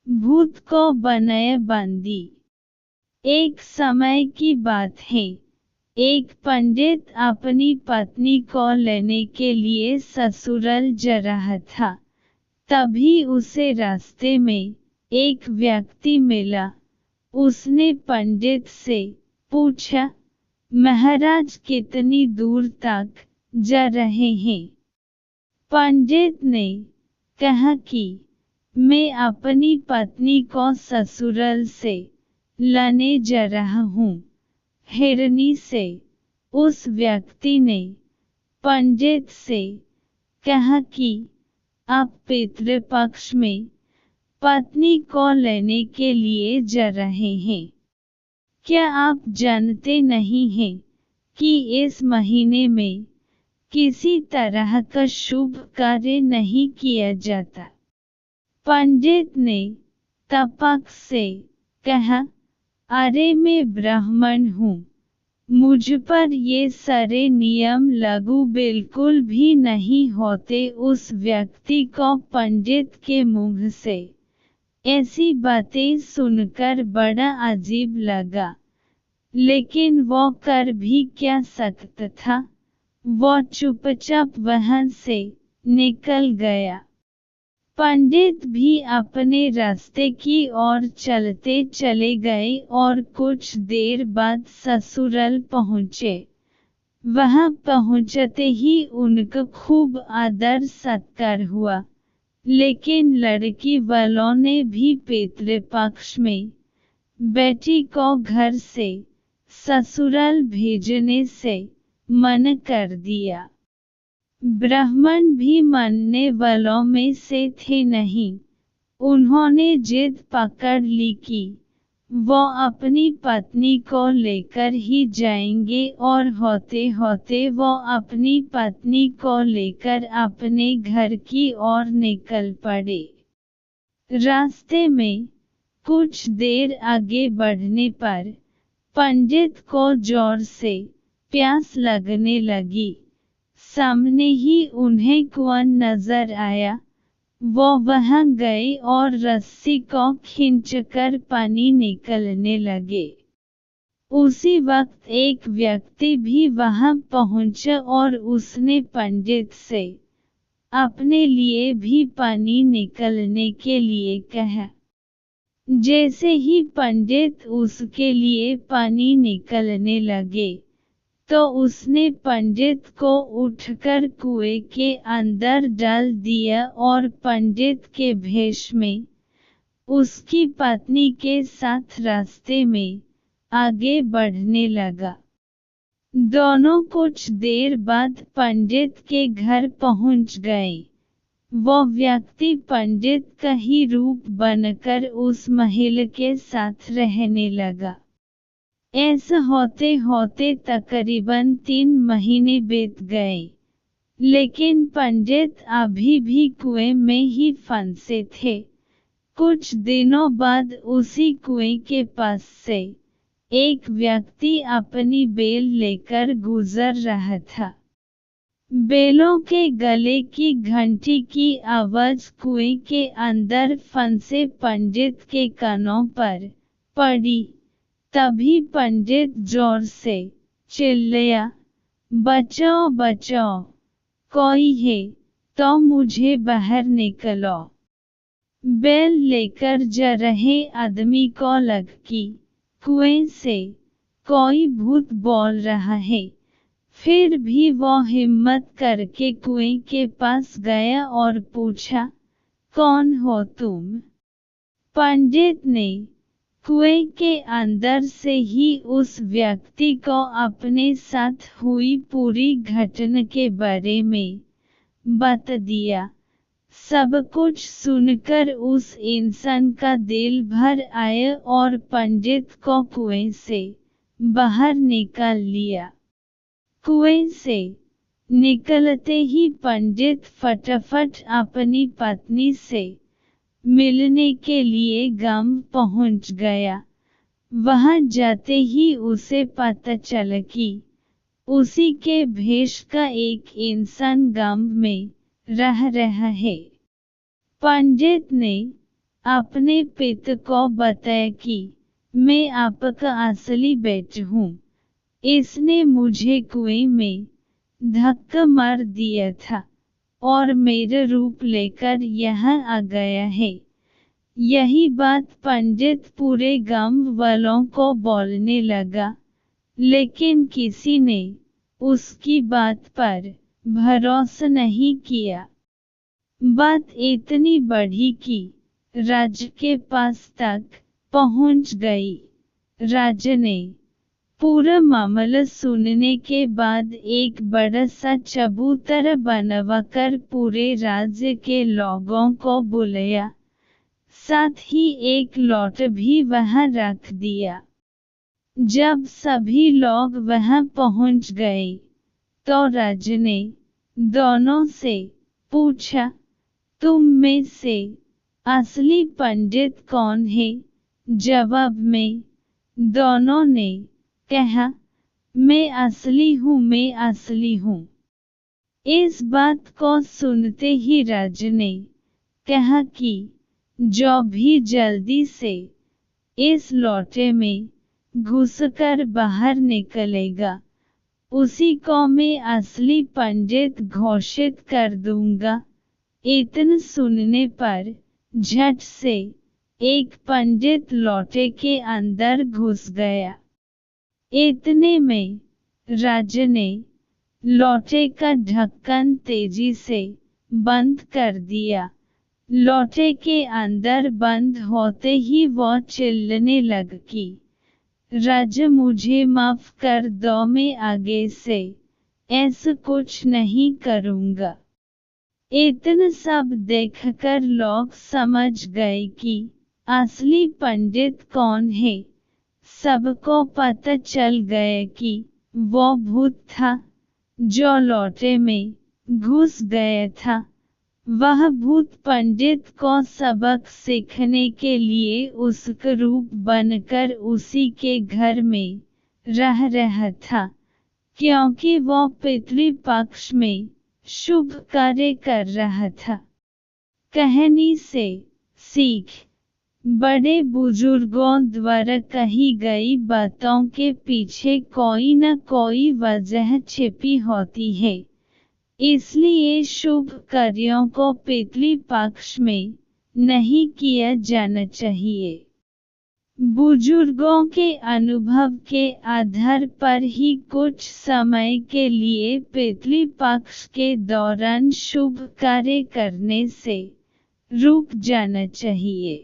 भूत को बनाए बंदी। एक समय की बात है, एक पंडित अपनी पत्नी को लेने के लिए ससुराल जा रहा था। तभी उसे रास्ते में एक व्यक्ति मिला। उसने पंडित से पूछा, महाराज कितनी दूर तक जा रहे हैं? पंडित ने कहा कि मैं अपनी पत्नी को ससुराल से लाने जा रहा हूँ। हिरनी से उस व्यक्ति ने पंडित से कहा कि आप पितृपक्ष में पत्नी को लेने के लिए जा रहे हैं। क्या आप जानते नहीं हैं कि इस महीने में किसी तरह का शुभ कार्य नहीं किया जाता? पंडित ने तपक से कहा, अरे मैं ब्राह्मण हूँ, मुझ पर ये सारे नियम लागू बिल्कुल भी नहीं होते। उस व्यक्ति को पंडित के मुंह से ऐसी बातें सुनकर बड़ा अजीब लगा, लेकिन वो कर भी क्या सकता था। वो चुपचाप वहां से निकल गया। पंडित भी अपने रास्ते की ओर चलते चले गए और कुछ देर बाद ससुराल पहुँचे। वहां पहुँचते ही उनका खूब आदर सत्कार हुआ, लेकिन लड़की वालों ने भी पितृपक्ष में बेटी को घर से ससुराल भेजने से मना कर दिया। ब्राह्मण भी मानने वालों में से थे नहीं। उन्होंने जिद पकड़ ली कि वो अपनी पत्नी को लेकर ही जाएंगे और होते होते वो अपनी पत्नी को लेकर अपने घर की ओर निकल पड़े। रास्ते में कुछ देर आगे बढ़ने पर पंडित को जोर से प्यास लगने लगी। सामने ही उन्हें कुआं नजर आया। वो वहां गए और रस्सी को खींचकर पानी निकलने लगे। उसी वक्त एक व्यक्ति भी वहां पहुंचा और उसने पंडित से अपने लिए भी पानी निकलने के लिए कहा। जैसे ही पंडित उसके लिए पानी निकलने लगे, तो उसने पंडित को उठकर कुएं के अंदर डाल दिया और पंडित के भेष में उसकी पत्नी के साथ रास्ते में आगे बढ़ने लगा। दोनों कुछ देर बाद पंडित के घर पहुंच गए। वो व्यक्ति पंडित का ही रूप बनकर उस महिला के साथ रहने लगा। ऐसा होते होते तकरीबन 3 महीने बीत गए, लेकिन पंडित अभी भी कुएं में ही फंसे थे। कुछ दिनों बाद उसी कुएं के पास से एक व्यक्ति अपनी बेल लेकर गुजर रहा था। बेलों के गले की घंटी की आवाज कुएं के अंदर फंसे पंडित के कानों पर पड़ी। तभी पंडित जोर से चिल्लाया, बचाओ बचाओ, कोई है तो मुझे बाहर निकलो। बेल लेकर जा रहे आदमी को लगा कि कुएं से कोई भूत बोल रहा है। फिर भी वो हिम्मत करके कुएं के पास गया और पूछा, कौन हो तुम? पंडित ने कुएं के अंदर से ही उस व्यक्ति को अपने साथ हुई पूरी घटना के बारे में बता दिया। सब कुछ सुनकर उस इंसान का दिल भर आया और पंडित को कुएं से बाहर निकाल लिया। कुएं से निकलते ही पंडित फटाफट अपनी पत्नी से मिलने के लिए गांव पहुंच गया। वहां जाते ही उसे पता चला कि उसी के भेष का एक इंसान गांव में रह रहा है। पंडित ने अपने पिता को बताया कि मैं आपका असली बेटा हूँ। इसने मुझे कुएं में धक्का मार दिया था और मेरा रूप लेकर यहाँ आ गया है। यही बात पंडित पूरे गांव वालों को बोलने लगा, लेकिन किसी ने उसकी बात पर भरोसा नहीं किया। बात इतनी बढ़ी कि राजा के पास तक पहुंच गई। राजा ने पूरा मामला सुनने के बाद एक बड़ा सा चबूतरा बनवाकर पूरे राज्य के लोगों को बुलाया, साथ ही एक लौट भी वहां रख दिया। जब सभी लोग वहां पहुंच गए, तो राजा ने दोनों से पूछा, तुम में से असली पंडित कौन है? जवाब में दोनों ने कहा, मैं असली हूँ, मैं असली हूँ। इस बात को सुनते ही राजा ने कहा कि जो भी जल्दी से इस लोटे में घुसकर बाहर निकलेगा, उसी को मैं असली पंडित घोषित कर दूंगा। इतना सुनने पर झट से एक पंडित लोटे के अंदर घुस गया। इतने में राजा ने लोटे का ढक्कन तेजी से बंद कर दिया। लोटे के अंदर बंद होते ही वो चिल्लाने लग कि राजा मुझे माफ कर दो, मैं आगे से ऐसा कुछ नहीं करूँगा। इतना सब देखकर लोग समझ गए कि असली पंडित कौन है। सबको पता चल गया कि वो भूत था जो लोटे में घुस गया था। वह भूत पंडित को सबक सीखने के लिए उसका रूप बनकर उसी के घर में रह रहा था, क्योंकि वो पितृ पक्ष में शुभ कार्य कर रहा था। कहानी से सीख: बड़े बुजुर्गों द्वारा कही गई बातों के पीछे कोई न कोई वजह छिपी होती है, इसलिए शुभ कार्यों को पितृ पक्ष में नहीं किया जाना चाहिए। बुजुर्गों के अनुभव के आधार पर ही कुछ समय के लिए पितृ पक्ष के दौरान शुभ कार्य करने से रुक जाना चाहिए।